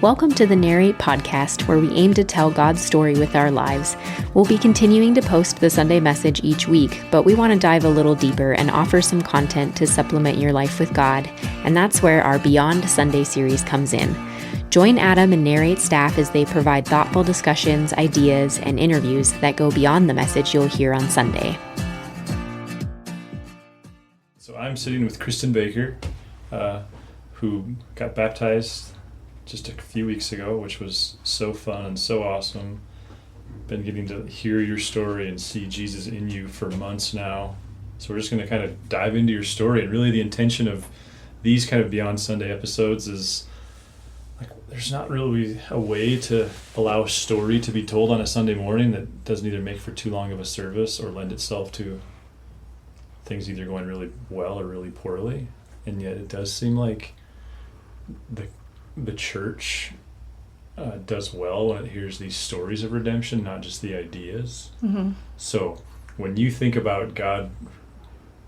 Welcome to the Narrate podcast, where we aim to tell God's story with our lives. We'll be continuing to post the Sunday message each week, but we want to dive a little deeper and offer some content to supplement your life with God, and that's where our Beyond Sunday series comes in. Join Adam and Narrate staff as they provide thoughtful discussions, ideas, and interviews that go beyond the message you'll hear on Sunday. So I'm sitting with Kristin Baker, who got baptized just a few weeks ago, which was so fun and so awesome. Been getting to hear your story and see Jesus in you for months now. So we're just going to kind of dive into your story. And really the intention of these kind of Beyond Sunday episodes is, like, there's not really a way to allow a story to be told on a Sunday morning that doesn't either make for too long of a service or lend itself to things either going really well or really poorly. And yet it does seem like the church does well when it hears these stories of redemption, not just the ideas. Mm-hmm. So when you think about God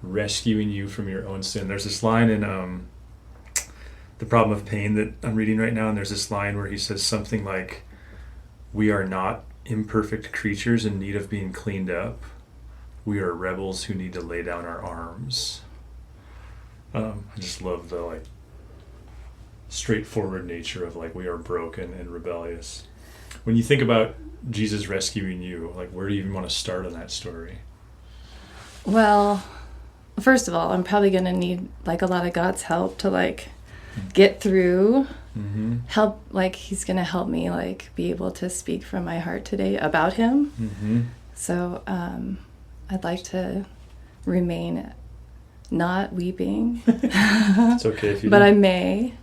rescuing you from your own sin, there's this line in The Problem of Pain that I'm reading right now, and there's this line where he says something like, "We are not imperfect creatures in need of being cleaned up. We are rebels who need to lay down our arms." I just love the straightforward nature of we are broken and rebellious. When you think about Jesus rescuing you, where do you even want to start on that story? Well, first of all, I'm probably going to need a lot of God's help to get through. Mm-hmm. Help, he's going to help me be able to speak from my heart today about him. Mm-hmm. So I'd like to remain not weeping. It's okay if you but do. I may.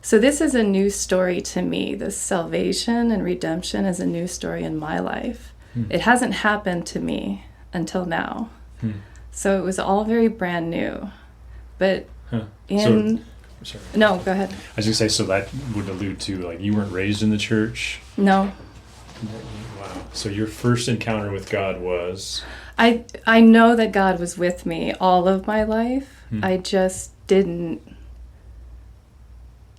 So this is a new story to me. This salvation and redemption is a new story in my life. It hasn't happened to me until now. So it was all very brand new. But sorry. No, go ahead. I was going to say, so that would allude to, you weren't raised in the church? No. Wow. So your first encounter with God was? I know that God was with me all of my life. I just didn't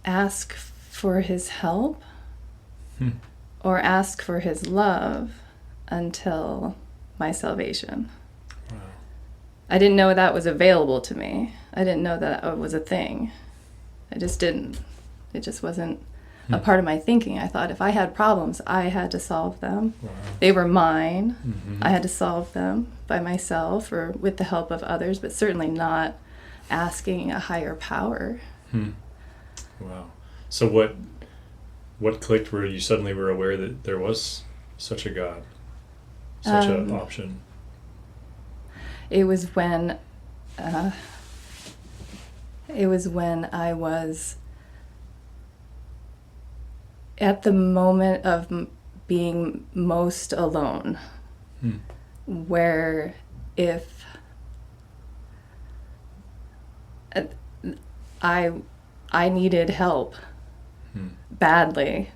ask for his help or ask for his love until my salvation. Wow. I didn't know that was available to me. I didn't know that was a thing. I just didn't. It just wasn't a part of my thinking. I thought if I had problems, I had to solve them. Wow. They were mine. Mm-hmm. I had to solve them by myself or with the help of others, but certainly not asking a higher power. Wow. So what clicked where you suddenly were aware that there was such a God, such an option? It was when I was at the moment of being most alone, where if I needed help badly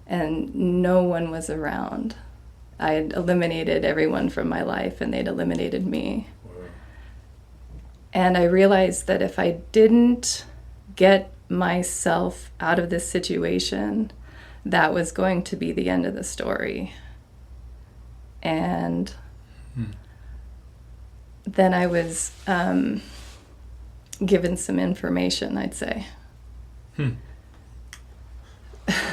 and no one was around. I had eliminated everyone from my life and they'd eliminated me. Wow. And I realized that if I didn't get myself out of this situation, that was going to be the end of the story. And then I was given some information, I'd say.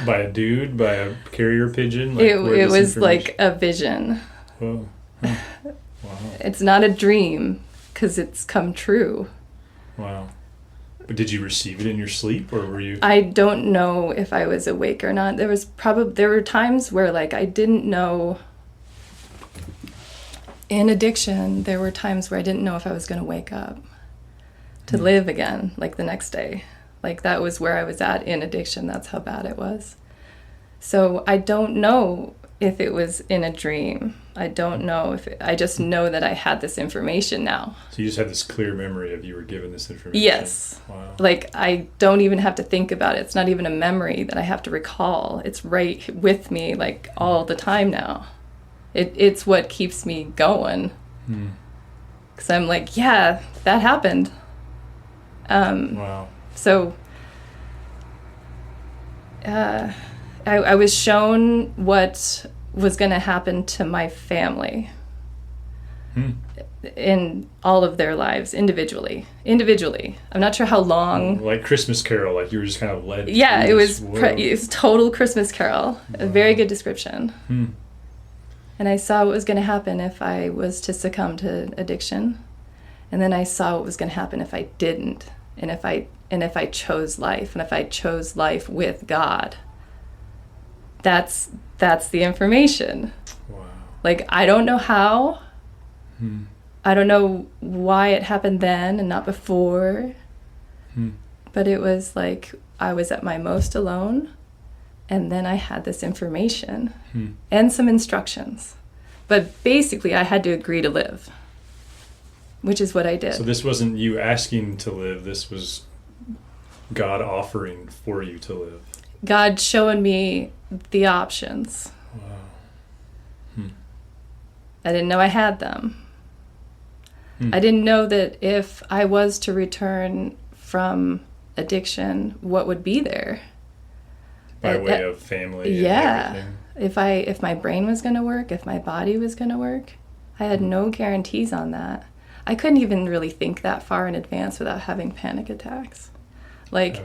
By a dude? By a carrier pigeon? It was like a vision. Whoa. Huh. Wow. It's not a dream, because it's come true. Wow. But did you receive it in your sleep, or were you? I don't know if I was awake or not. There were times where I didn't know. In addiction, there were times where I didn't know if I was going to wake up to live again, the next day. That was where I was at in addiction. That's how bad it was. So I don't know if it was in a dream. I don't know I just know that I had this information now. So you just had this clear memory of you were given this information? Yes. Wow. I don't even have to think about it. It's not even a memory that I have to recall. It's right with me all the time now. It's what keeps me going. Because I'm yeah, that happened. Wow. So I was shown what was going to happen to my family in all of their lives individually. I'm not sure how long. Like Christmas Carol, like you were just kind of led. Yeah, it was total Christmas Carol. Wow. A very good description. And I saw what was going to happen if I was to succumb to addiction, and then I saw what was going to happen if I didn't, and if I chose life, and if I chose life with God. That's the information. Wow. Like, I don't know how. I don't know why it happened then and not before. But it was like I was at my most alone, and then I had this information and some instructions. But basically, I had to agree to live, which is what I did. So this wasn't you asking to live. This was God offering for you to live. God showing me the options. Wow. I didn't know I had them. I didn't know that if I was to return from addiction, what would be there. By way of family. Yeah. And everything. If my brain was going to work, if my body was going to work, I had no guarantees on that. I couldn't even really think that far in advance without having panic attacks. Like,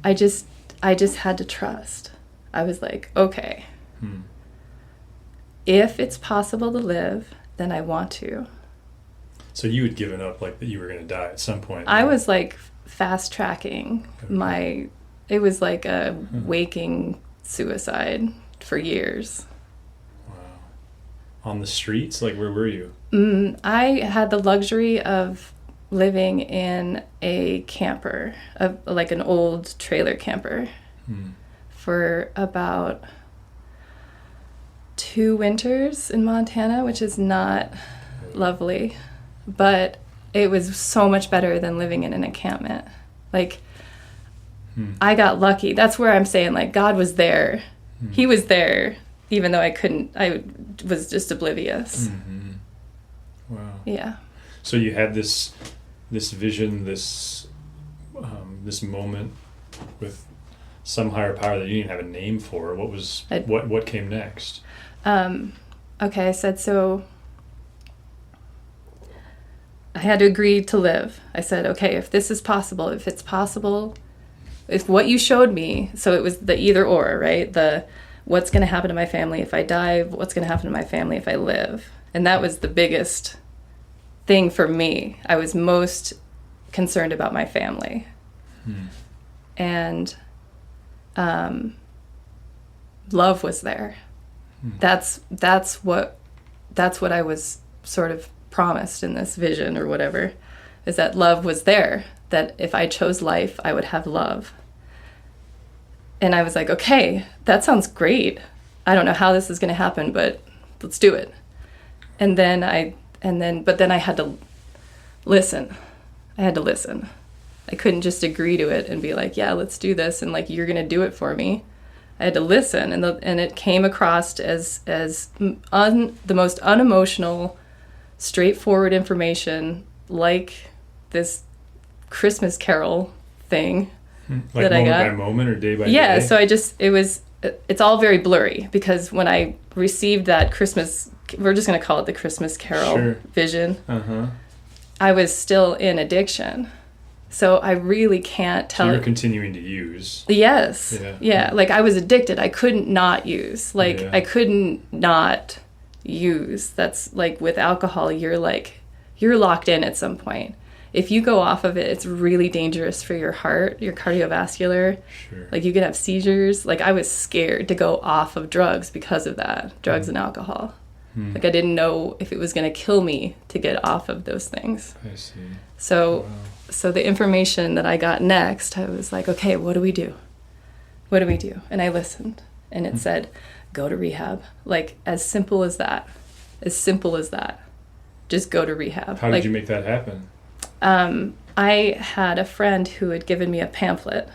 I just had to trust. I was like, okay, if it's possible to live, then I want to. So you had given up, like, that you were going to die at some point. I was like fast tracking it was like a waking suicide for years. Wow. On the streets? Like, where were you? I had the luxury of living in a camper, like an old trailer camper, for about 2 winters in Montana, which is not lovely. But it was so much better than living in an encampment. Like, I got lucky. That's where I'm saying, like, God was there. He was there, even though I was just oblivious. Wow. Yeah. So you had this vision, this moment with some higher power that you didn't have a name for. What came next? Okay, I said, so I had to agree to live. I said, okay, if this is possible, if it's possible, if what you showed me, so it was the either or, right? The what's going to happen to my family if I die, what's going to happen to my family if I live. And that was the biggest thing for me. I was most concerned about my family. And love was there. That's what I was sort of promised in this vision or whatever, is that love was there, that if I chose life, I would have love. And I was like, okay, that sounds great. I don't know how this is going to happen, but let's do it. But then I had to listen. I couldn't just agree to it and be like, yeah, let's do this, and like, you're going to do it for me. I had to listen, and it came across as the most unemotional, straightforward information, like this Christmas Carol thing like that I got. Moment by moment or day by day? Yeah, so it's all very blurry, because when I received that Christmas, we're just going to call it the Christmas Carol vision, I was still in addiction. So I really can't tell. So you're continuing to use. Yes. Yeah. Like, I was addicted. I couldn't not use. Like, I couldn't not use. That's like with alcohol, you're locked in at some point. If you go off of it, it's really dangerous for your heart, your cardiovascular. Like, you can have seizures. Like, I was scared to go off of drugs because of that, drugs and alcohol. Like, I didn't know if it was going to kill me to get off of those things. I see. So the information that I got next, I was like, okay, what do we do? And I listened, and it said, go to rehab. Like, as simple as that. Just go to rehab. How did you make that happen? I had a friend who had given me a pamphlet,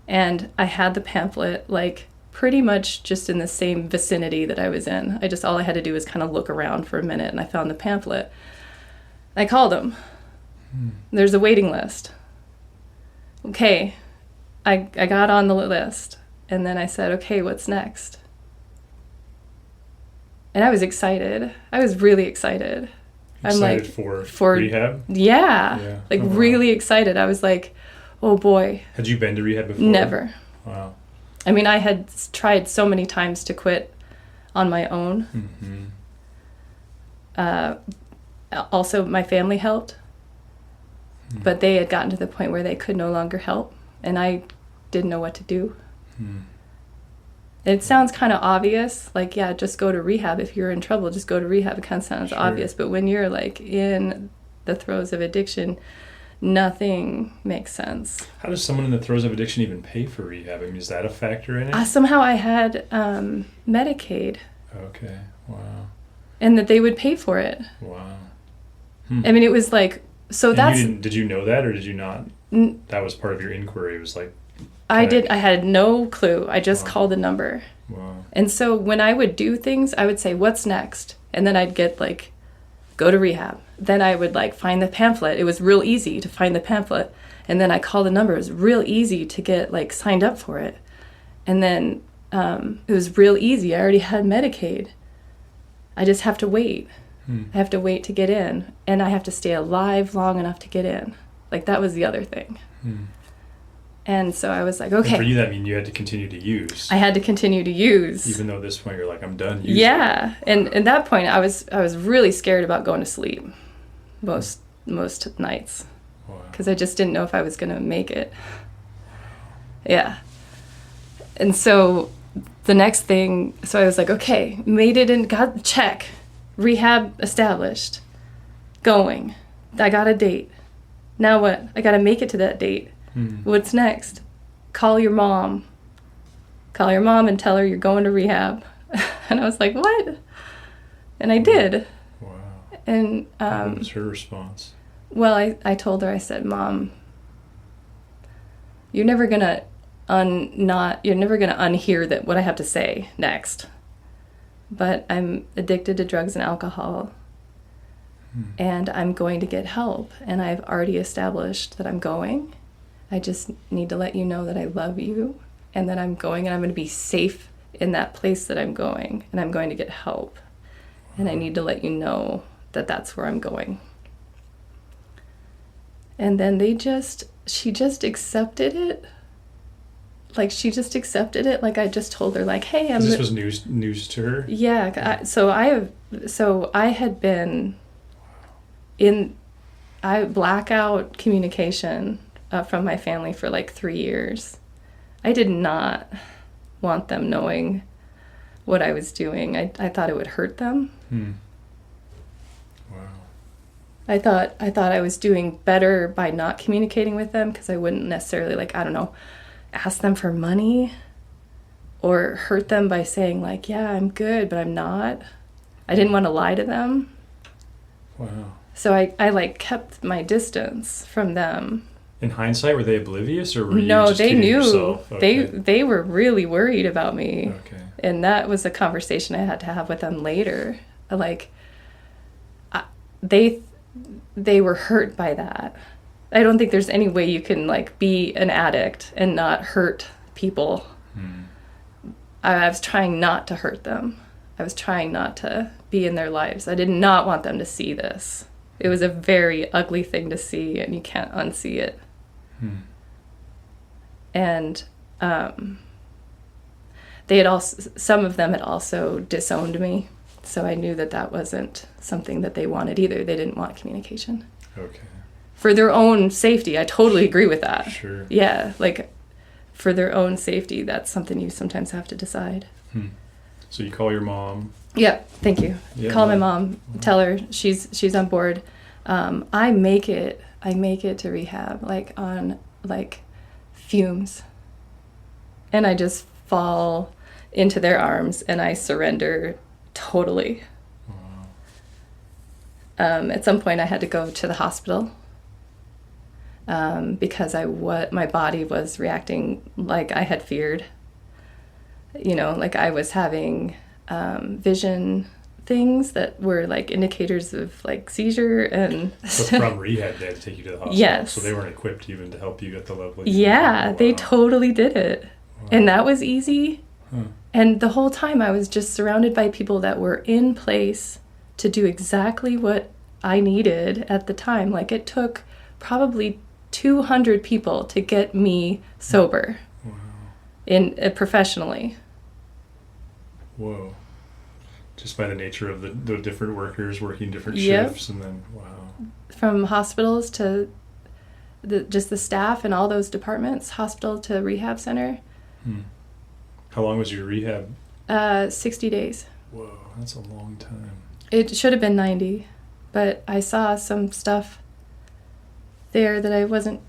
and I had the pamphlet, like, pretty much just in the same vicinity that I was in. All I had to do was kind of look around for a minute, and I found the pamphlet. I called him. There's a waiting list. Okay, I got on the list. And then I said, okay, what's next? And I was excited. I was really excited. Excited for rehab? Yeah. Like wow. really excited. I was like, oh boy. Had you been to rehab before? Never. Wow. I mean, I had tried so many times to quit on my own. Also, my family helped. But they had gotten to the point where they could no longer help. And I didn't know what to do. It sounds kind of obvious, like, yeah, just go to rehab. If you're in trouble, just go to rehab. It kind of sounds obvious, but when you're like in the throes of addiction, nothing makes sense. How does someone in the throes of addiction even pay for rehab? I mean, is that a factor in it? Somehow I had Medicaid. Okay, wow. And that they would pay for it. Wow. I mean, it was like, so and that's... Did you know that, or did you not? That was part of your inquiry. It was like... I had no clue. I just called a number. Wow. And so when I would do things, I would say, what's next? And then I'd get like, go to rehab. Then I would like find the pamphlet. It was real easy to find the pamphlet. And then I called the number. It was real easy to get like signed up for it. And then it was real easy. I already had Medicaid. I just have to wait. I have to wait to get in. And I have to stay alive long enough to get in. Like that was the other thing. And so I was like, okay. And for you, that mean you had to continue to use. I had to continue to use. Even though at this point you're like, I'm done using. Yeah. And at that point, I was really scared about going to sleep most nights. Because I just didn't know if I was going to make it. Yeah. And so the next thing, so I was like, okay, made it and got the check. Rehab established. Going. I got a date. Now what? I got to make it to that date. What's next? Call your mom. Call your mom and tell her you're going to rehab. And I was like, what? And I did. Wow. And what was her response? Well, I told her, I said, Mom, you're never gonna unhear that what I have to say next. But I'm addicted to drugs and alcohol. And I'm going to get help. And I've already established that I'm going. I just need to let you know that I love you and that I'm going and I'm going to be safe in that place that I'm going and I'm going to get help. And I need to let you know that that's where I'm going. And then she just accepted it. Like she just accepted it. Like I just told her like, hey, this was news to her? Yeah. I had been I blackout communication from my family for like 3 years. I did not want them knowing what I was doing. I thought it would hurt them. Wow. I thought I was doing better by not communicating with them because I wouldn't necessarily like, I don't know, ask them for money or hurt them by saying like, yeah, I'm good, but I'm not. I didn't want to lie to them. Wow. So I like kept my distance from them. In hindsight, were they oblivious or were you No, just they kidding knew. yourself? Okay. They were really worried about me. Okay. And that was a conversation I had to have with them later. Like, they were hurt by that. I don't think there's any way you can like be an addict and not hurt people. I was trying not to hurt them. I was trying not to be in their lives. I did not want them to see this. It was a very ugly thing to see, and you can't unsee it. And some of them had also disowned me, so I knew that wasn't something that they wanted either. They didn't want communication. Okay. For their own safety, I totally agree with that. Sure. Yeah, like for their own safety, that's something you sometimes have to decide. So you call your mom. Yeah, thank you. Yeah, Call my mom. Tell her she's on board. I make it to rehab like on like fumes, and I just fall into their arms and I surrender totally. Wow. At some point, I had to go to the hospital because my body was reacting like I had feared. You know, like I was having vision things that were like indicators of like seizure and So from rehab they had to take you to the hospital. Yes. So they weren't equipped even to help you get the level. Yeah, they totally did it. And that was easy. Huh. And the whole time I was just surrounded by people that were in place to do exactly what I needed at the time. Like, it took probably 200 people to get me sober. Wow. Professionally. Whoa. Just by the nature of the different workers working different Yep. shifts, and then, wow. From hospitals to just the staff in all those departments, hospital to rehab center. How long was your rehab? 60 days. Whoa, that's a long time. It should have been 90, but I saw some stuff there that I wasn't...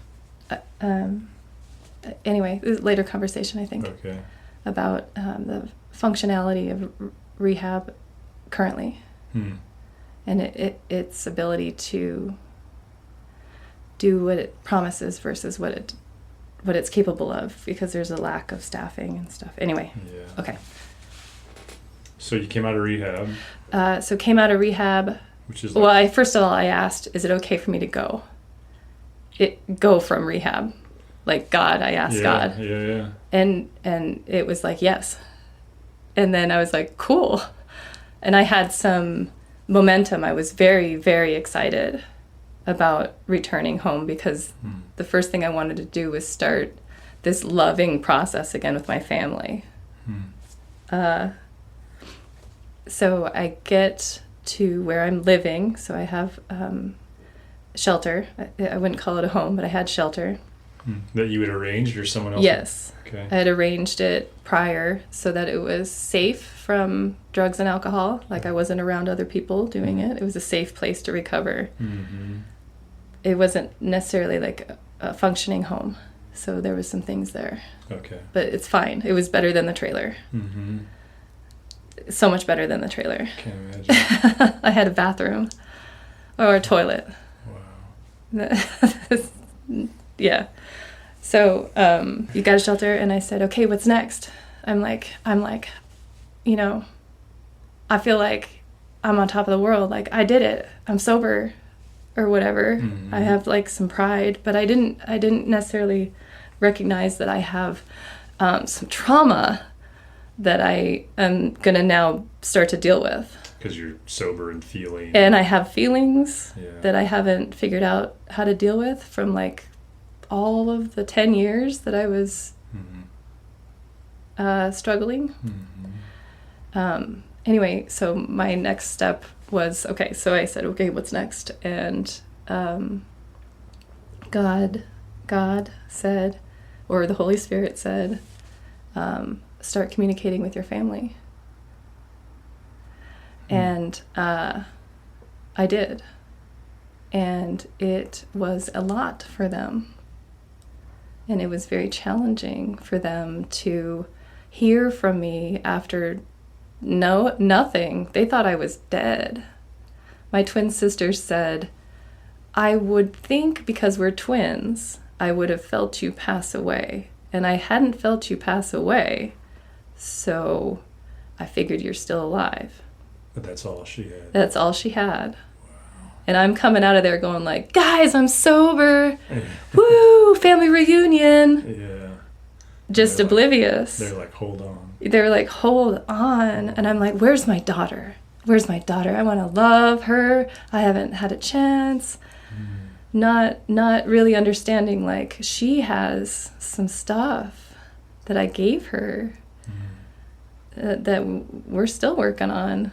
anyway, later conversation, I think. Okay. About the functionality of rehab currently. And its ability to do what it promises versus what it's capable of, because there's a lack of staffing and stuff. Anyway. Yeah. Okay. So you came out of rehab. So came out of rehab. Which is like... Well, first of all, I asked, is it okay for me to go? Go from rehab. Like, God, I asked God. Yeah. And it was like, yes. And then I was like, cool. And I had some momentum. I was very, very excited about returning home, because the first thing I wanted to do was start this loving process again with my family. So I get to where I'm living. So I have shelter. I wouldn't call it a home, but I had shelter. That you had arranged, or someone else? Yes. Okay. I had arranged it prior so that it was safe from drugs and alcohol. Like, I wasn't around other people doing it. It was a safe place to recover. It wasn't necessarily like a functioning home. So there was some things there. Okay. But it's fine. It was better than the trailer. So much better than the trailer. Can't imagine. I had a bathroom or a toilet. Wow. Yeah. So you got a shelter, and I said, okay, what's next? I'm like, you know, I feel like I'm on top of the world. Like, I did it. I'm sober, or whatever. I have like some pride, but I didn't necessarily recognize that I have some trauma that I am gonna now start to deal with. Because you're sober and feeling. And I have feelings that I haven't figured out how to deal with from like all of the 10 years that I was struggling. Anyway, so my next step was, okay, so I said, okay, what's next? And God said, or the Holy Spirit said, start communicating with your family. And I did. And it was a lot for them. And it was very challenging for them to hear from me after nothing. They thought I was dead. My twin sister said, I would think because we're twins, I would have felt you pass away. And I hadn't felt you pass away, so I figured you're still alive. But that's all she had. That's all she had. Wow. And I'm coming out of there going like, guys, I'm sober. Woo, family reunion. Yeah. Just oblivious. They're like, hold on. They're like, hold on. And I'm like, where's my daughter? Where's my daughter? I want to love her. I haven't had a chance. Not really understanding, like, she has some stuff that I gave her that we're still working on.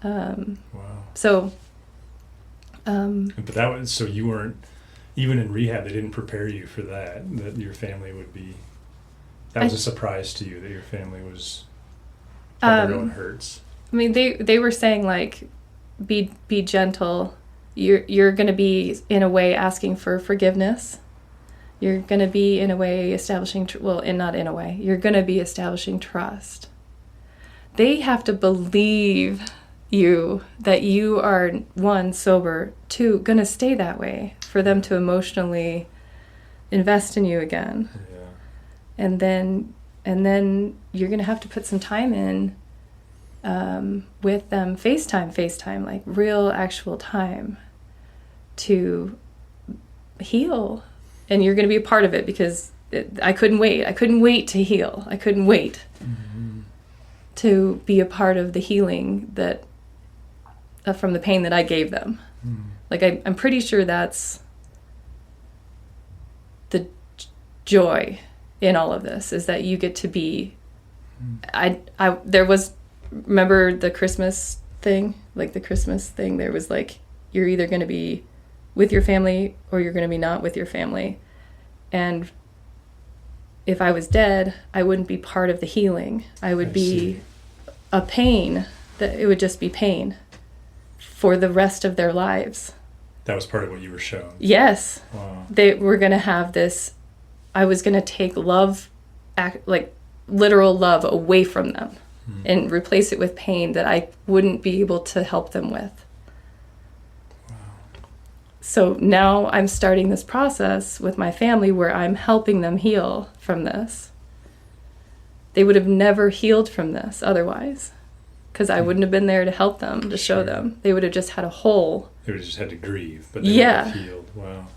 Wow. So. But that was, so you weren't, even in rehab, they didn't prepare you for that your family would be, that was a surprise to you, that your family was, had their own hurts. I mean, they were saying, like, be gentle. You're going to be, in a way, asking for forgiveness. You're going to be, in a way, establishing, not in a way, you're going to be establishing trust. They have to believe you, that you are, one, sober, two, going to stay that way, for them to emotionally invest in you again. Yeah. And then you're going to have to put some time in with them, FaceTime, like real actual time to heal. And you're going to be a part of it, because I couldn't wait. I couldn't wait to heal. I couldn't wait to be a part of the healing that from the pain that I gave them. Like I'm pretty sure that's the joy in all of this, is that you get to be. There was, remember the Christmas thing? Like the Christmas thing, there was like, you're either going to be with your family or you're going to be not with your family. And if I was dead, I wouldn't be part of the healing. I would be a pain, that it would just be pain for the rest of their lives. That was part of what you were shown. Yes. Wow. They were going to have this, I was going to take love, like literal love, away from them and replace it with pain that I wouldn't be able to help them with. Wow. So now I'm starting this process with my family where I'm helping them heal from this. They would have never healed from this otherwise, because I wouldn't have been there to help them, to show them. They would have just had a hole. They would have just had to grieve, but they would have healed. Wow.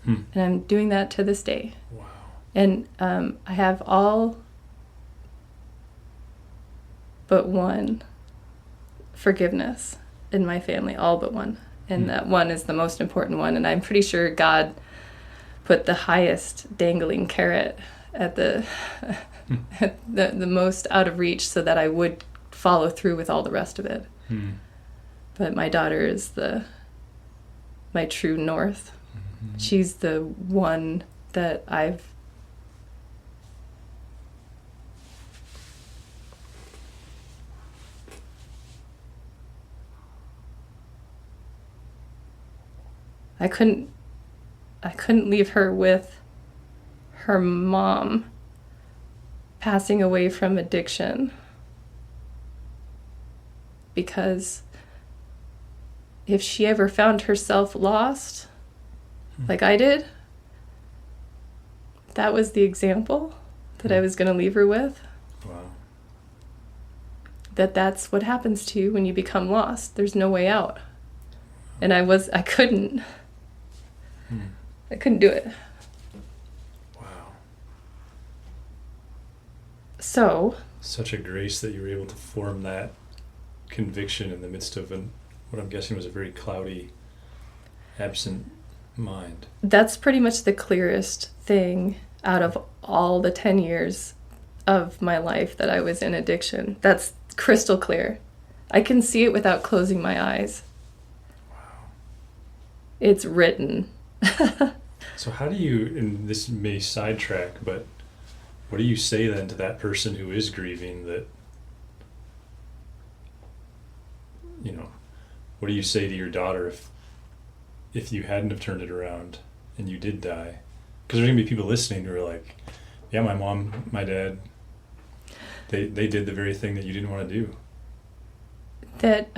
And I'm doing that to this day. Wow. And I have all but one forgiveness in my family, all but one. And that one is the most important one. And I'm pretty sure God put the highest dangling carrot at the the most out of reach, so that I would follow through with all the rest of it. But my daughter is my true north. She's the one that I couldn't leave her with her mom passing away from addiction, because if she ever found herself lost like I did, that was the example that I was going to leave her with. Wow. That's what happens to you when you become lost. There's no way out. And I couldn't do it. Wow. So. Such a grace that you were able to form that conviction in the midst of what I'm guessing was a very cloudy, absent mind. That's pretty much the clearest thing out of all the 10 years of my life that I was in addiction. That's crystal clear. I can see it without closing my eyes. Wow. It's written. So how do you, and this may sidetrack, but what do you say then to that person who is grieving that, what do you say to your daughter if you hadn't have turned it around and you did die? Because there's going to be people listening who are like, yeah, my mom, my dad, they did the very thing that you didn't want to do. That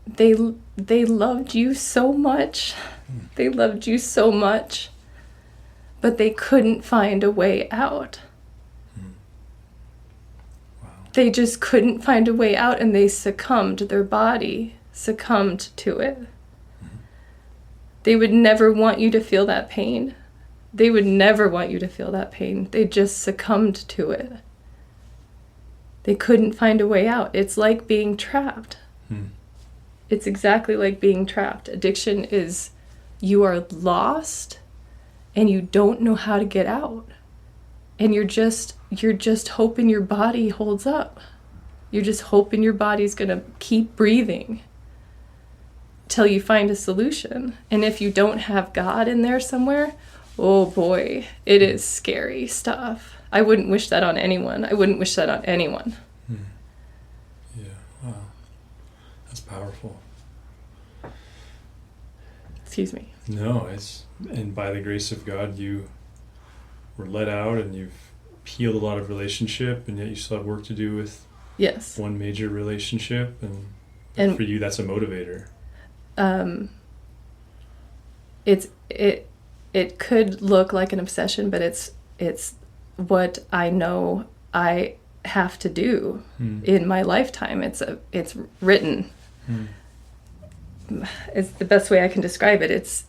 they loved you so much. They loved you so much, but they couldn't find a way out. Wow. They just couldn't find a way out, and they succumbed. Their body succumbed to it. They would never want you to feel that pain. They would never want you to feel that pain. They just succumbed to it. They couldn't find a way out. It's like being trapped. It's exactly like being trapped. Addiction is, you are lost and you don't know how to get out. And you're just hoping your body holds up. You're just hoping your body's going to keep breathing till you find a solution. And if you don't have God in there somewhere, oh boy, it is scary stuff. I wouldn't wish that on anyone. I wouldn't wish that on anyone. Yeah, wow. That's powerful. Excuse me. No, and by the grace of God, you were let out and you've healed a lot of relationship, and yet you still have work to do with Yes. one major relationship, and for you, that's a motivator. It could look like an obsession, but it's what I know I have to do in my lifetime. It's written. it's the best way I can describe it.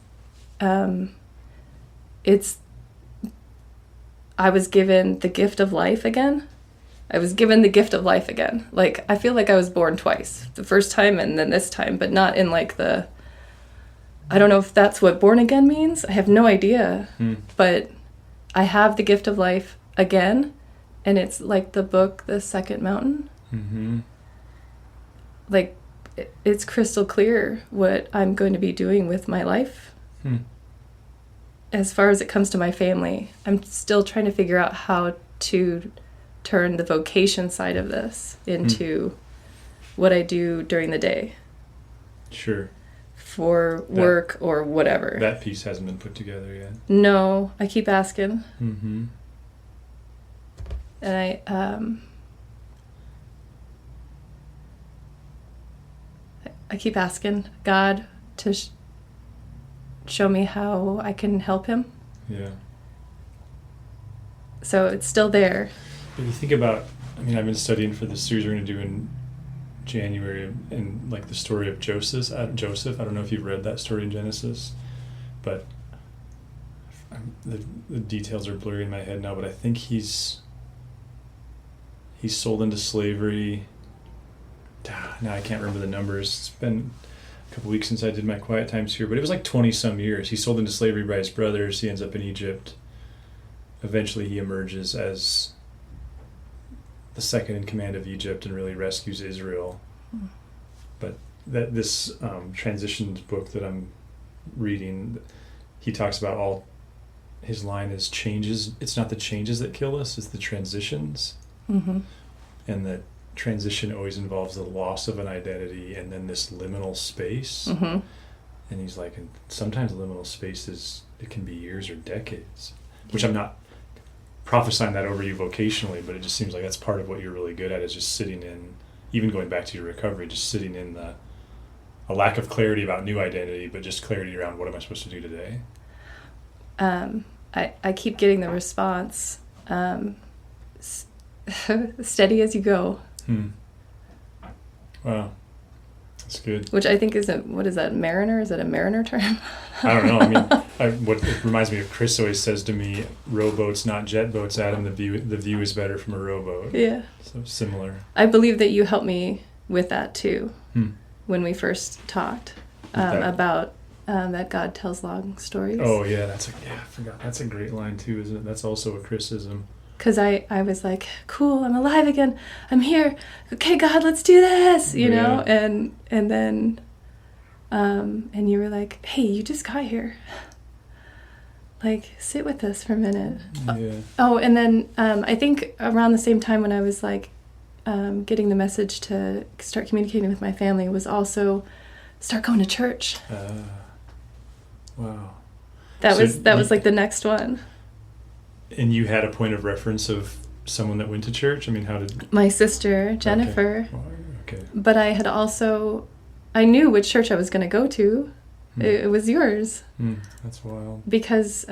I was given the gift of life again. I was given the gift of life again. Like, I feel like I was born twice. The first time and then this time, but not in like the... I don't know if that's what born again means. I have no idea. But I have the gift of life again. And it's like the book, The Second Mountain. Mm-hmm. Like, it's crystal clear what I'm going to be doing with my life. As far as it comes to my family, I'm still trying to figure out how to turn the vocation side of this into what I do during the day. Sure. For work or whatever. That piece hasn't been put together yet. No, I keep asking. Mm-hmm. And I keep asking God to show me how I can help him. Yeah. So it's still there. If you think about, I mean, I've been studying for this series we're going to do in January, and like the story of Joseph. I don't know if you've read that story in Genesis, but the details are blurry in my head now. But I think he's sold into slavery. Now I can't remember the numbers. It's been a couple weeks since I did my quiet times here, but it was like 20 some years. He's sold into slavery by his brothers. He ends up in Egypt. Eventually he emerges as the second in command of Egypt and really rescues Israel. But this transitions book that I'm reading, he talks about all, his line is changes. It's not the changes that kill us, it's the transitions. Mm-hmm. And that transition always involves the loss of an identity and then this liminal space. Mm-hmm. And he's like, and sometimes liminal spaces, it can be years or decades, which I'm not prophesying that over you vocationally, but it just seems like that's part of what you're really good at, is just sitting in, even going back to your recovery, just sitting in a lack of clarity about new identity, but just clarity around what am I supposed to do today. I keep getting the response, steady as you go. Wow. That's good. Which I think what is that, mariner? Is it a mariner term? I don't know. I mean, what it reminds me of, Chris always says to me, rowboats, not jet boats, Adam. The view is better from a rowboat. Yeah. So similar. I believe that you helped me with that too, when we first talked about that God tells long stories. Oh yeah, I forgot. That's a great line too, isn't it? That's also a Chrisism. Because I was like, cool, I'm alive again. I'm here. Okay, God, let's do this, you know? And then, and you were like, hey, you just got here. Like, sit with us for a minute. Yeah. Oh, and then I think around the same time when I was like getting the message to start communicating with my family was also start going to church. Wow. That was like the next one. And you had a point of reference of someone that went to church? I mean, how did... My sister, Jennifer. Okay. But I had also... I knew which church I was going to go to. It was yours. That's wild. Because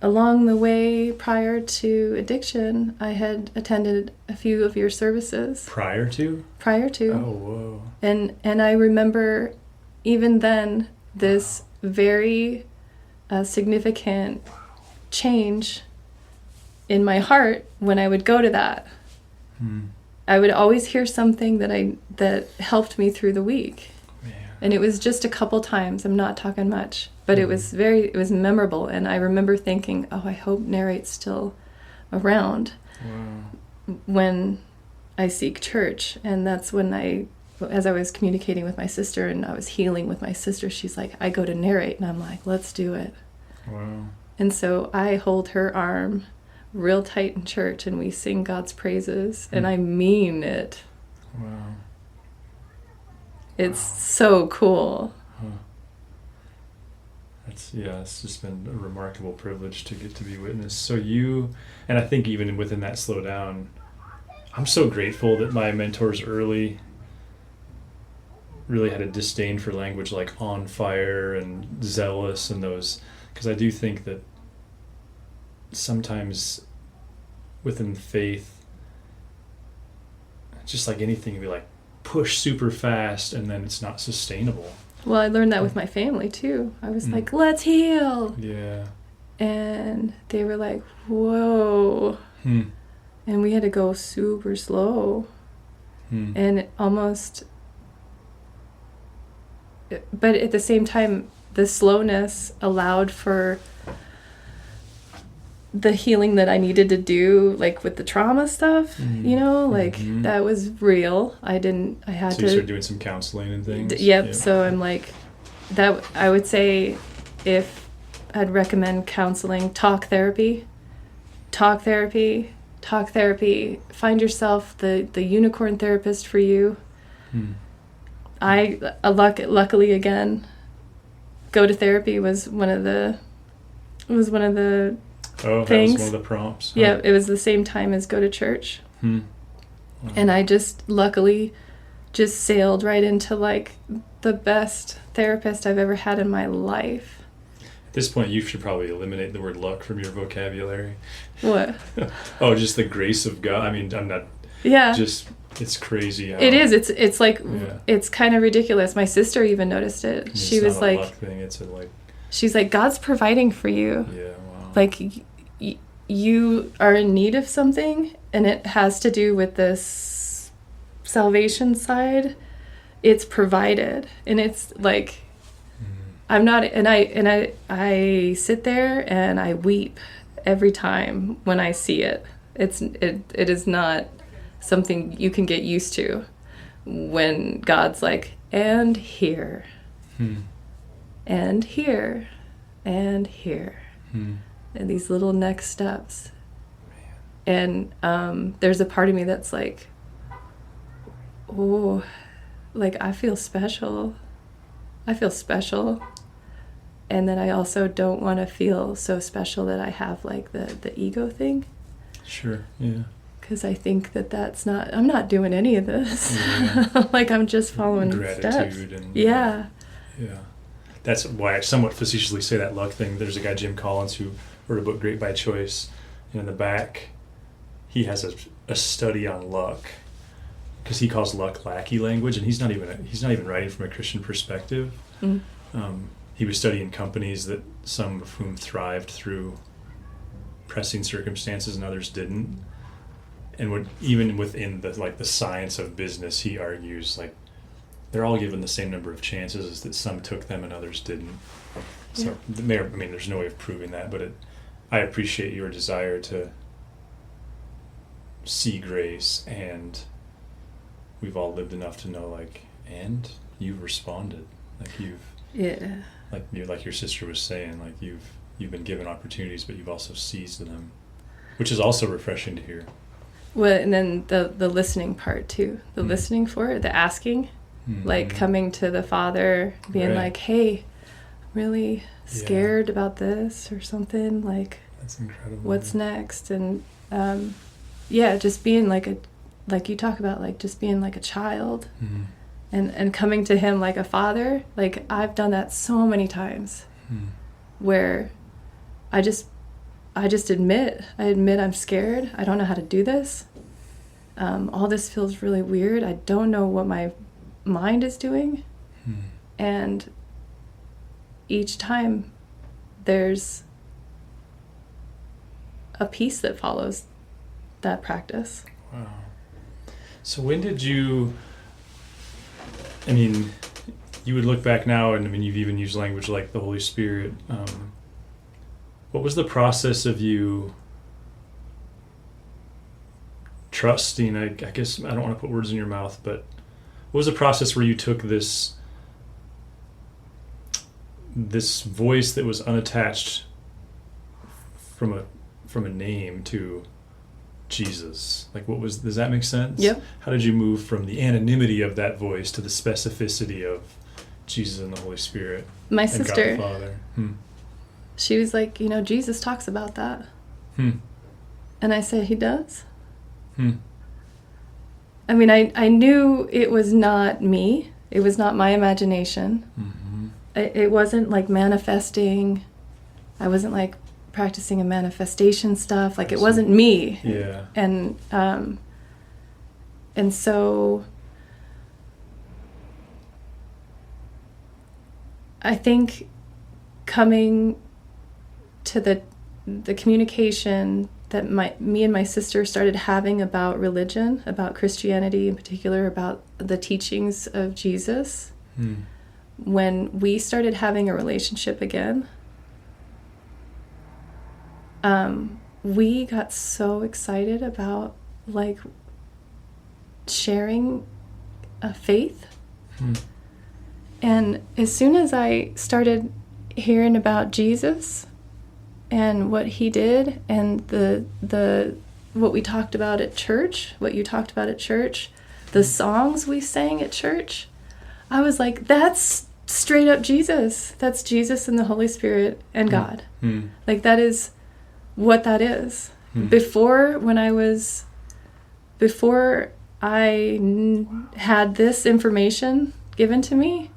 along the way prior to addiction, I had attended a few of your services. Prior to? Prior to. Oh, whoa. And I remember even then this very significant change in my heart when I would go to that. I would always hear something that helped me through the week. Man. And it was just a couple times. I'm not talking much, but it was memorable. And I remember thinking, oh, I hope Narrate's still around when I seek church. And that's when as I was communicating with my sister and I was healing with my sister, she's like, I go to Narrate. And I'm like, let's do it. Wow. And so I hold her arm real tight in church and we sing God's praises and I mean it. Wow. It's so cool. Huh. It's just been a remarkable privilege to get to be witness. So and I think even within that slow down, I'm so grateful that my mentors early really had a disdain for language like on fire and zealous and those, because I do think that sometimes within faith, just like anything, you'd be like, push super fast and then it's not sustainable. Well, I learned that with my family too. I was like, let's heal. Yeah. And they were like, whoa. And we had to go super slow. And it almost, but at the same time, the slowness allowed for the healing that I needed to do, like with the trauma stuff, you know, like that was real. I had so to. you started doing some counseling and things? Yep. Yeah. So I'm like, that, I would say if I'd recommend counseling, talk therapy. Find yourself the unicorn therapist for you. Luckily again, go to therapy was one of the things. That was one of the prompts. Yeah, it was the same time as go to church. Wow. And I just luckily just sailed right into like the best therapist I've ever had in my life. At this point, you should probably eliminate the word luck from your vocabulary. What? Oh, just the grace of God. I mean, I'm not. Yeah. Just, it's crazy. It is. It's like, it's kind of ridiculous. My sister even noticed it. It's she was not a like, luck thing. It's a like. She's like, God's providing for you. Yeah. Wow. Like, you are in need of something, and it has to do with this salvation side. It's provided, and it's like, I'm not, and I sit there and I weep every time when I see it. It is not something you can get used to when God's like, and here, and here, and here, and these little next steps. And there's a part of me that's like, oh, like I feel special. And then I also don't want to feel so special that I have like the ego thing. Sure, yeah. Because I think that's not, I'm not doing any of this. Yeah. Like I'm just following steps. And yeah. That's why I somewhat facetiously say that luck thing. There's a guy, Jim Collins, who wrote a book, Great by Choice. And in the back, he has a study on luck. Because he calls luck lackey language, and he's not even writing from a Christian perspective. He was studying companies that some of whom thrived through pressing circumstances and others didn't. And even within the science of business, he argues like they're all given the same number of chances, as that some took them and others didn't. So there's no way of proving that, but I appreciate your desire to see grace, and we've all lived enough to know and you've responded, like your sister was saying, like you've been given opportunities, but you've also seized them, which is also refreshing to hear. Well, and then the listening part too, listening for it, the asking, like coming to the Father, being like, hey, I'm really scared about this or something, like that's incredible. What's next? And just being like you talk about, like just being like a child, and coming to him like a father. Like I've done that so many times, where I just admit I'm scared. I don't know how to do this. All this feels really weird. I don't know what my mind is doing. And each time there's a peace that follows that practice. Wow. So when did you, you would look back now, and you've even used language like the Holy Spirit. What was the process of you trusting, I guess, I don't want to put words in your mouth, but what was the process where you took this voice that was unattached from a name to Jesus? Like, does that make sense? Yep. How did you move from the anonymity of that voice to the specificity of Jesus and the Holy Spirit? My sister, and God the Father. She was like, Jesus talks about that. And I said, he does? I knew it was not me. It was not my imagination. It wasn't like manifesting. I wasn't like practicing a manifestation stuff. Like it wasn't me. Yeah. And so I think coming to the communication that me and my sister started having about religion, about Christianity in particular, about the teachings of Jesus, when we started having a relationship again, we got so excited about like sharing a faith. And as soon as I started hearing about Jesus and what he did, and the what we talked about at church, what you talked about at church, the songs we sang at church, I was like, that's straight up Jesus. That's Jesus and the Holy Spirit and God. Like, that is what that is. Before I had this information given to me,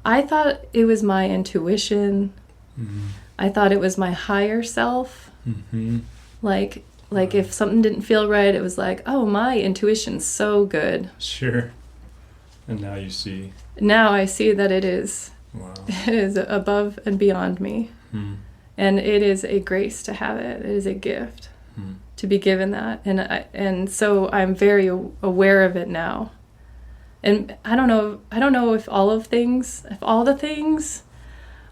I thought it was my intuition. I thought it was my higher self. Like if something didn't feel right, it was like, oh, my intuition's so good. Sure. And now you see. Now I see that it is. Wow. It is above and beyond me. And it is a grace to have it. It is a gift to be given that. And so I'm very aware of it now. And I don't know if all the things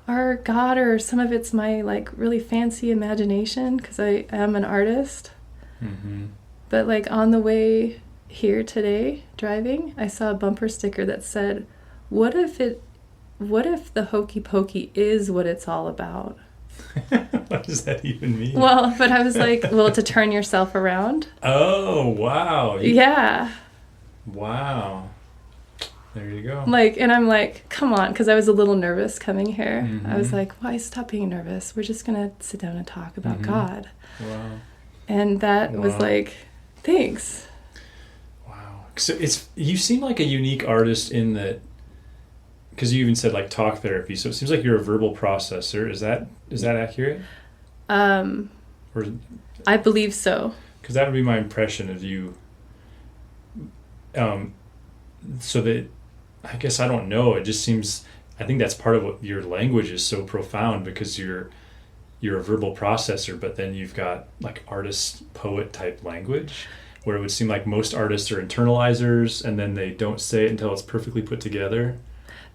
are God, or some of it's my like really fancy imagination, because I am an artist. But like on the way here today, driving, I saw a bumper sticker that said, what if the hokey pokey is what it's all about? What does that even mean? Well, but I was like, well, to turn yourself around. Oh, wow. Yeah. Wow. There you go. Like, and I'm like, come on, because I was a little nervous coming here. I was like, why stop being nervous? We're just going to sit down and talk about God. Wow. And that was like, thanks. Wow. So you seem like a unique artist in that, because you even said like talk therapy, so it seems like you're a verbal processor. Is that accurate? Or I believe so. Because that would be my impression of you. So that, I guess, I don't know, it just seems, I think that's part of what your language is so profound, because you're a verbal processor, but then you've got like artist poet type language, where it would seem like most artists are internalizers and then they don't say it until it's perfectly put together.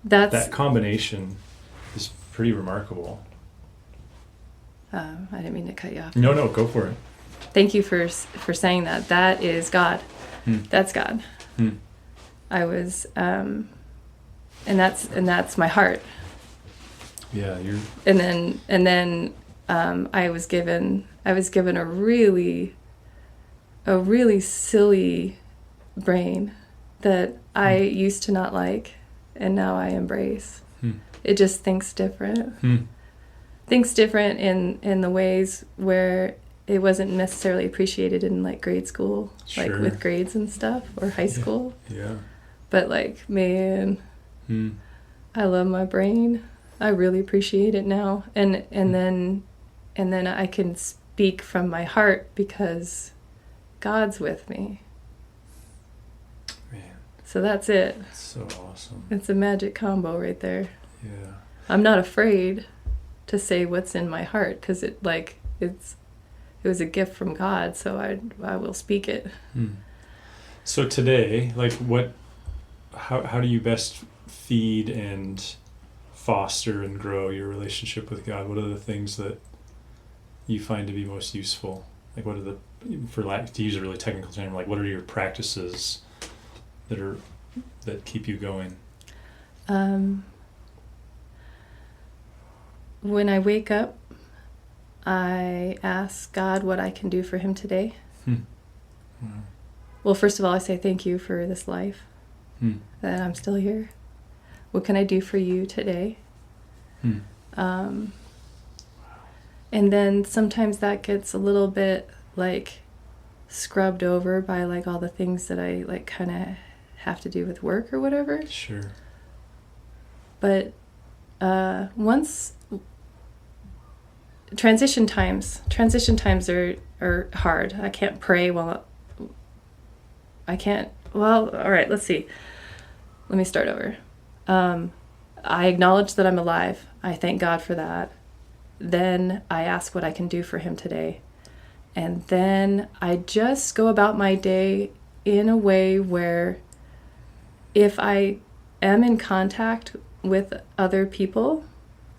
That combination is pretty remarkable. I didn't mean to cut you off. No, go for it. Thank you for saying that. That is God. That's God. I was, and that's my heart. Yeah, you're. And then I was given a really silly brain that I used to not like, and now I embrace. It just thinks different. Thinks different in the ways where it wasn't necessarily appreciated in like grade school, like with grades and stuff, or high school. Yeah. But like, man, I love my brain. I really appreciate it now. And then I can speak from my heart because God's with me. Man. So that's it. That's so awesome. It's a magic combo right there. Yeah. I'm not afraid to say what's in my heart, because it was a gift from God, so I will speak it. So today, like how do you best feed and foster and grow your relationship with God? What are the things that you find to be most useful? Like, what are to use a really technical term, like what are your practices that keep you going? When I wake up, I ask God what I can do for him today. Well, first of all, I say thank you for this life, that I'm still here. What can I do for you today? And then sometimes that gets a little bit like scrubbed over by like all the things that I like kind of have to do with work or whatever. Sure. But once transition times are hard. I can't pray well, all right, let's see. Let me start over. I acknowledge that I'm alive. I thank God for that. Then I ask what I can do for him today. And then I just go about my day in a way where if I am in contact with other people,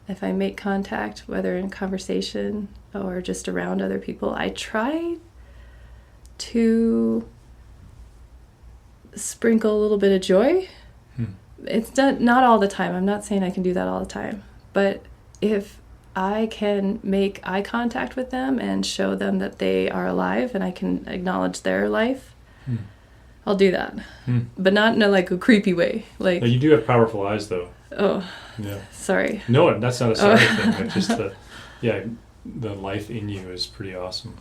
if I make contact, whether in conversation or just around other people, I try to sprinkle a little bit of joy. It's not all the time. I'm not saying I can do that all the time. But if I can make eye contact with them and show them that they are alive and I can acknowledge their life, I'll do that. But not in a creepy way. Now, you do have powerful eyes, though. Oh, yeah. Sorry. No, that's not a sorry thing. But just the life in you is pretty awesome.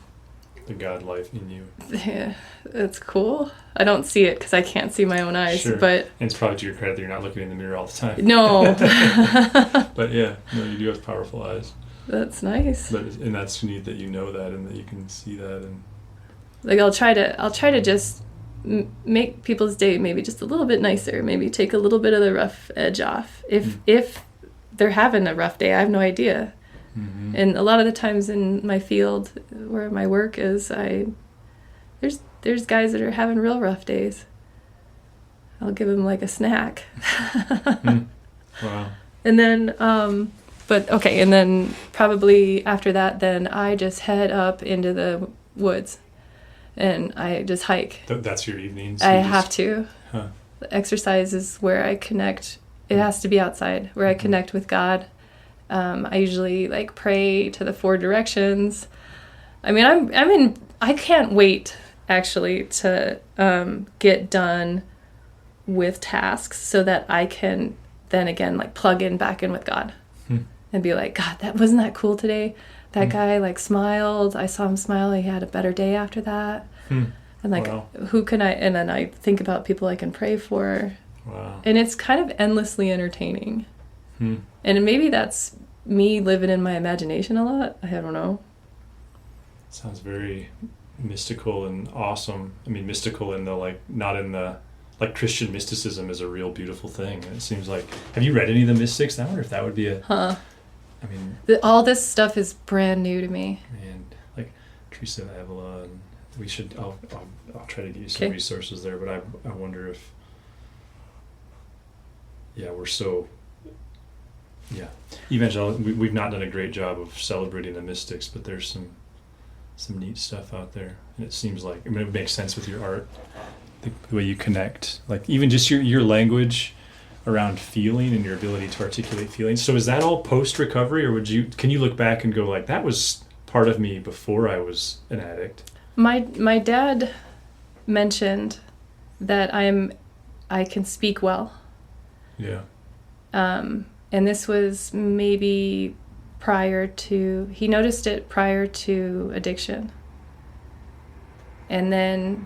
The God life in you. Yeah, it's cool. I don't see it because I can't see my own eyes. Sure. But and it's probably to your credit that you're not looking in the mirror all the time. No. But yeah, no, you do have powerful eyes. That's nice. And that's neat that you know that and that you can see that. And I'll try to just make people's day maybe just a little bit nicer. Maybe take a little bit of the rough edge off. If they're having a rough day, I have no idea. Mm-hmm. And a lot of the times in my field where my work is, there's guys that are having real rough days. I'll give them a snack. Wow. And then, and then probably after that, then I just head up into the woods and I just hike. That's your evenings? I have to. Huh. The exercise is where I connect. It has to be outside, where I connect with God. I usually pray to the 4 directions. I mean, I can't wait actually to get done with tasks so that I can then again plug in back in with God and be like, God, wasn't that cool today? That guy smiled. I saw him smile. He had a better day after that. And wow. Who can I? And then I think about people I can pray for. Wow. And it's kind of endlessly entertaining. And maybe that's me living in my imagination a lot. I don't know. Sounds very mystical and awesome. I mean, mystical in the not in the Christian mysticism is a real beautiful thing. And it seems have you read any of the mystics? I wonder if that would be a. I mean, all this stuff is brand new to me. And Teresa of Avila, and we should. I'll try to give you some resources there. But I wonder if. Yeah, we're so. Yeah, evangelical. We've not done a great job of celebrating the mystics, but there's some neat stuff out there, and it seems it makes sense with your art, the way you connect, even just your language around feeling and your ability to articulate feelings. So is that all post recovery, or can you look back and go that was part of me before I was an addict? My dad mentioned that I can speak well. Yeah. And this was maybe he noticed it prior to addiction. And then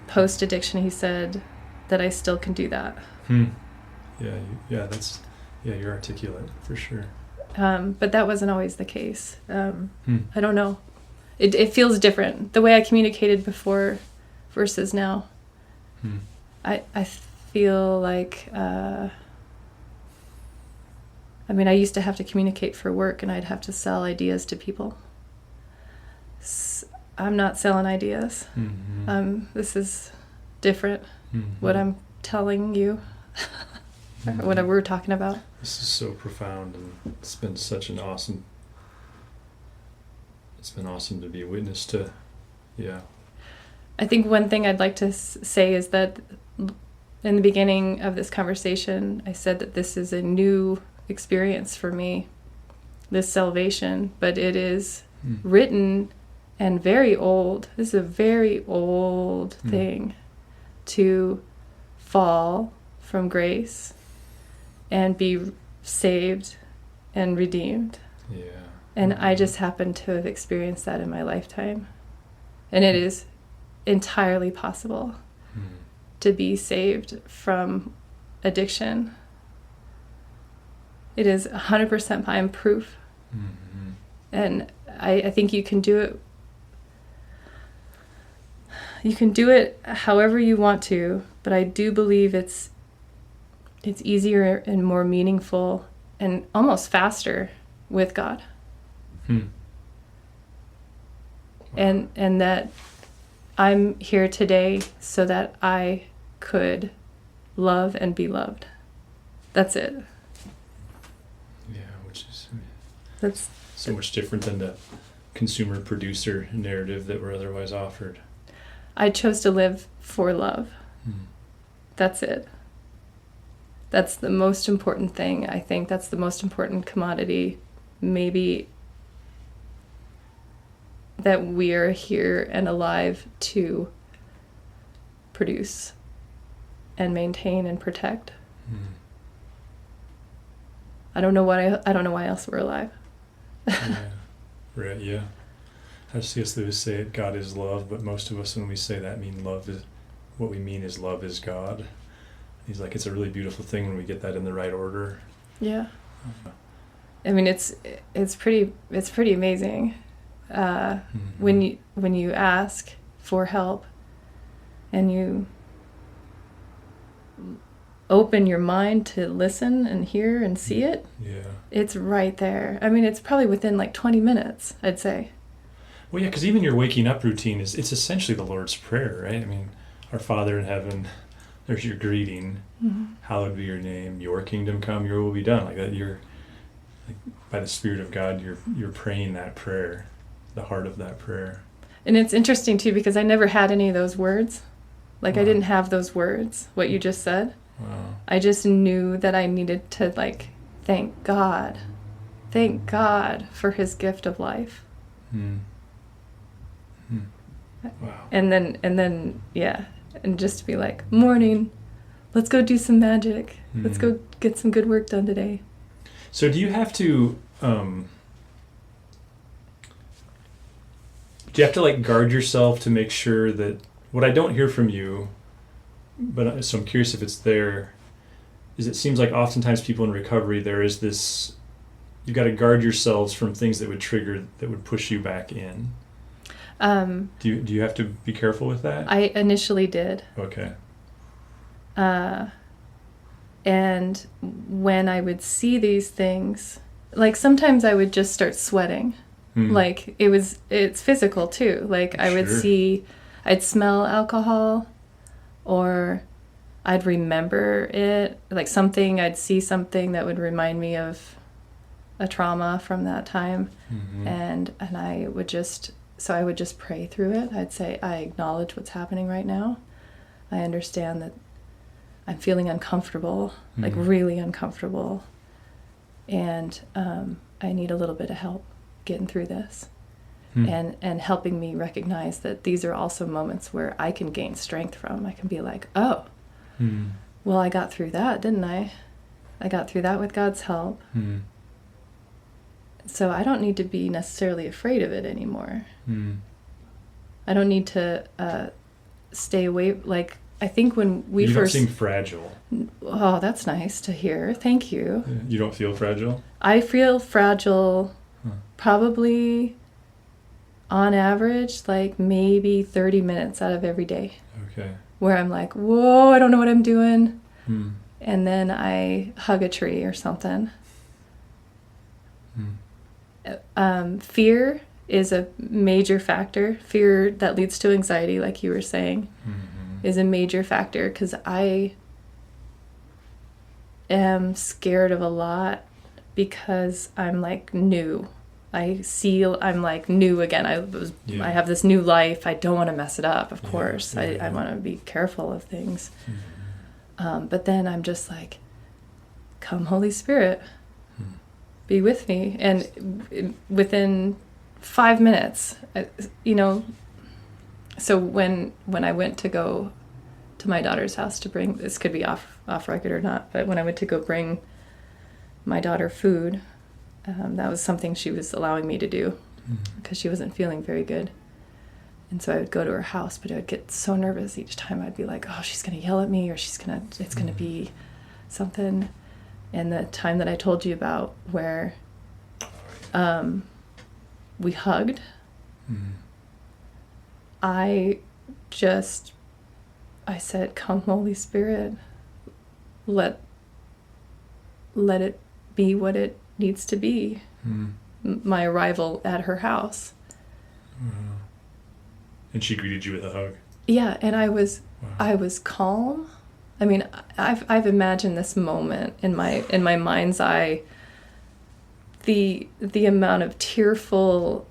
post-addiction, he said that I still can do that. Yeah, you're articulate, for sure. But that wasn't always the case. I don't know. It feels different, the way I communicated before versus now. I feel I used to have to communicate for work, and I'd have to sell ideas to people. I'm not selling ideas. This is different, what I'm telling you, what we're talking about. This is so profound, and it's been awesome to be a witness to. Yeah. I think one thing I'd like to say is that in the beginning of this conversation, I said that this is a new experience for me, this salvation, but it is written and very old. This is a very old thing to fall from grace and be saved and redeemed. Yeah. And I just happen to have experienced that in my lifetime. And it is entirely possible to be saved from addiction. It is 100%. I'm proof. And I think you can do it. You can do it however you want to, but I do believe it's it's easier and more meaningful and almost faster with God. And that I'm here today so that I could love and be loved. That's it. Yeah, which is That's so much different than the consumer producer narrative that we're otherwise offered. I chose to live for love. That's it. That's the most important thing. I think that's the most important commodity, maybe, that we are here and alive to produce and maintain and protect. I don't know why else we're alive. Yeah. Right, yeah. How does C.S. Lewis say it? God is love, but most of us, when we say that, mean love is what we mean is love is God. He's like, it's a really beautiful thing when we get that in the right order. Yeah. I mean, it's pretty amazing when you ask for help and you open your mind to listen and hear and see it. Yeah. It's right there. I mean, it's probably within like 20 minutes, I'd say. Well, yeah, because even your waking up routine it's essentially the Lord's Prayer, right? I mean, our Father in heaven, there's your greeting. Hallowed be your name. Your kingdom come. Your will be done. Like that, you're like, by the Spirit of God, you're praying that prayer, the heart of that prayer. And it's interesting too because I never had any of those words. Like I didn't have those words. What you just said. Wow. I just knew that I needed to like thank God for His gift of life. Wow. And then yeah, and just to be like, morning, let's go do some magic. Let's go get some good work done today. So do you have to like guard yourself to make sure that what I don't hear from you, but so I'm curious if it's there, is it seems like oftentimes people in recovery, there is this, you've got to guard yourselves from things that would push you back in. Do you have to be careful with that? I initially did. Okay. And when I would see these things, like sometimes I would just start sweating. Like it's physical too. Like I would I'd smell alcohol, or I'd remember it, like I'd see something that would remind me of a trauma from that time. And I would just pray through it. I'd say, I acknowledge what's happening right now. I understand that I'm feeling uncomfortable, like really uncomfortable. And I need a little bit of help getting through this. And helping me recognize that these are also moments where I can gain strength from. I can be like, oh, well, I got through that, didn't I? I got through that with God's help. So I don't need to be necessarily afraid of it anymore. I don't need to stay away. Like, I think when we you first... You don't seem fragile. Oh, that's nice to hear. Thank you. You don't feel fragile? I feel fragile probably on average, like maybe 30 minutes out of every day. Okay. Where I'm like, whoa, I don't know what I'm doing. And then I hug a tree or something. Fear is a major factor. Fear that leads to anxiety, like you were saying, is a major factor because I am scared of a lot because I'm like new. I'm like new again. I have this new life. I don't want to mess it up, of course. I want to be careful of things. But then I'm just like, come Holy Spirit, be with me. And within 5 minutes, so when I went to go to my daughter's house to bring, this could be off record or not, but when I went to go bring my daughter food, that was something she was allowing me to do because she wasn't feeling very good. And so I would go to her house, but I would get so nervous each time. I'd be like, oh, she's going to yell at me, or it's going to be something. And the time that I told you about where we hugged, I said, come Holy Spirit, let let it be what it needs to be. My arrival at her house. And she greeted you with a hug. Yeah, and I was calm. I mean, I've imagined this moment in my mind's eye. The amount of tearful,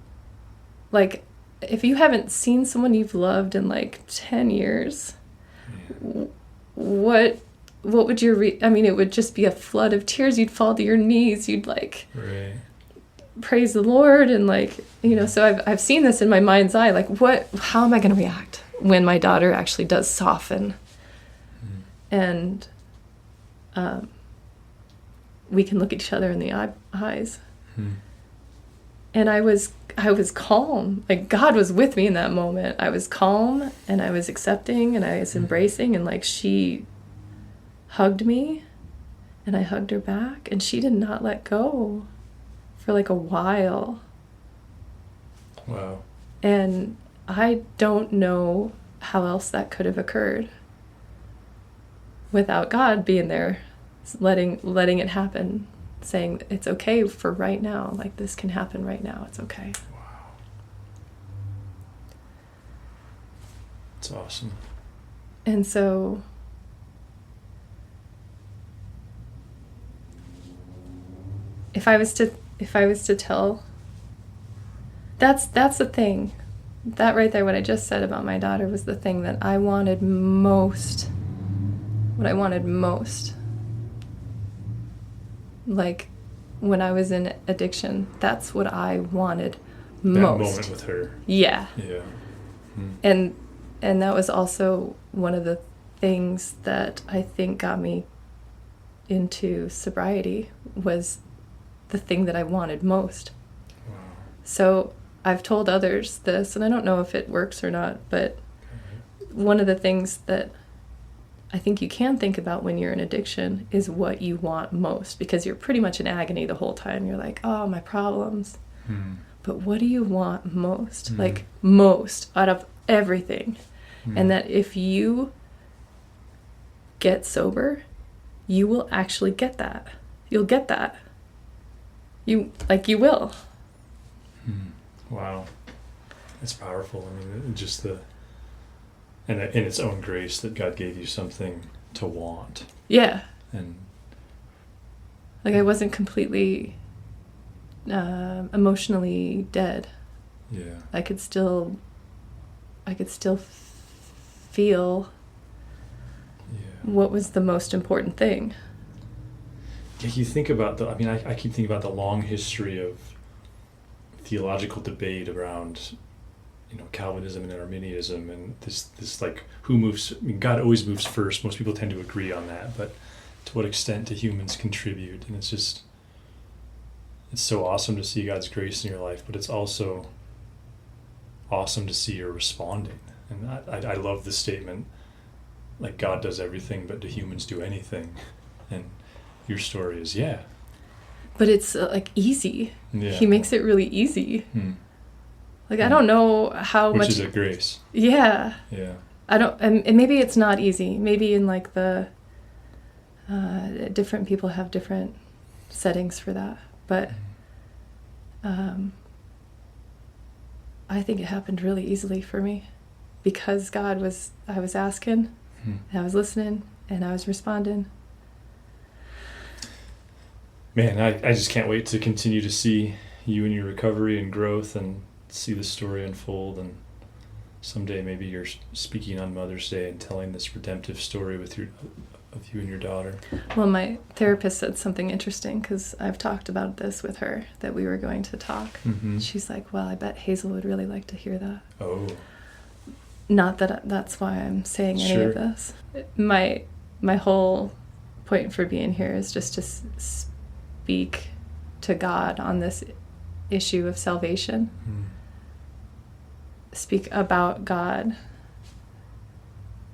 like, if you haven't seen someone you've loved in like 10 years, what would your I mean, it would just be a flood of tears. You'd fall to your knees. You'd like praise the Lord, and like, you know. So I've seen this in my mind's eye. Like, how am I going to react when my daughter actually does soften, and we can look at each other in the eyes. And I was calm. Like, God was with me in that moment. I was calm, and I was accepting, and I was embracing, and like, she hugged me, and I hugged her back, and she did not let go for like a while. Wow. And I don't know how else that could have occurred without God being there, letting it happen, saying it's okay for right now. Like, this can happen right now. It's okay. Wow. It's awesome. And so if I was to tell, that's the thing. That right there, what I just said about my daughter, was the thing that I wanted most. What I wanted most. Like, when I was in addiction, that's what I wanted most. That moment with her. Yeah. Yeah. And that was also one of the things that I think got me into sobriety, was the thing that I wanted most. Wow. So I've told others this, and I don't know if it works or not, but one of the things that I think you can think about when you're in addiction is what you want most, because you're pretty much in agony the whole time. You're like, oh, my problems. But what do you want most? Like, most out of everything. And that if you get sober, you will actually get that. You'll get that. You will. Wow. It's powerful. I mean, just in its own grace that God gave you something to want. Yeah. And like, I wasn't completely emotionally dead. yeah. I could still feel what was the most important thing. Yeah, you think about I keep thinking about the long history of theological debate around, Calvinism and Arminianism, and this like, who moves. I mean, God always moves first. Most people tend to agree on that, but to what extent do humans contribute? And it's so awesome to see God's grace in your life, but it's also awesome to see you're responding. And I love the statement, like, God does everything, but do humans do anything? And your story is, yeah. But it's like easy. Yeah. He makes it really easy. Like, I don't know how much. much. Which is a grace. Yeah. Yeah. I don't, and maybe it's not easy. Maybe in like the different people have different settings for that. But I think it happened really easily for me, because I was asking, and I was listening, and I was responding. Man, I just can't wait to continue to see you in your recovery and growth, and see the story unfold. And someday maybe you're speaking on Mother's Day and telling this redemptive story of you and your daughter. Well, my therapist said something interesting, because I've talked about this with her, that we were going to talk. She's like, well, I bet Hazel would really like to hear that. Oh. Not that that's why I'm saying any of this. My whole point for being here is just to speak to God on this issue of salvation. Speak about God.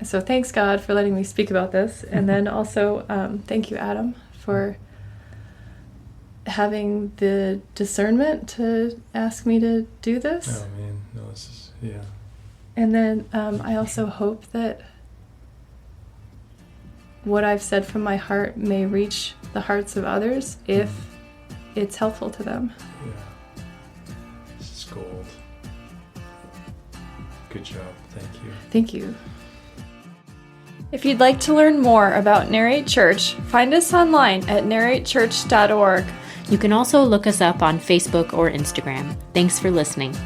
So thanks, God, for letting me speak about this. And then also, thank you, Adam, for having the discernment to ask me to do this. Oh, man. No, this is, yeah. And then I also hope that what I've said from my heart may reach the hearts of others if it's helpful to them. Yeah. This is gold. Good job. Thank you. Thank you. If you'd like to learn more about Narrate Church, find us online at narratechurch.org. You can also look us up on Facebook or Instagram. Thanks for listening.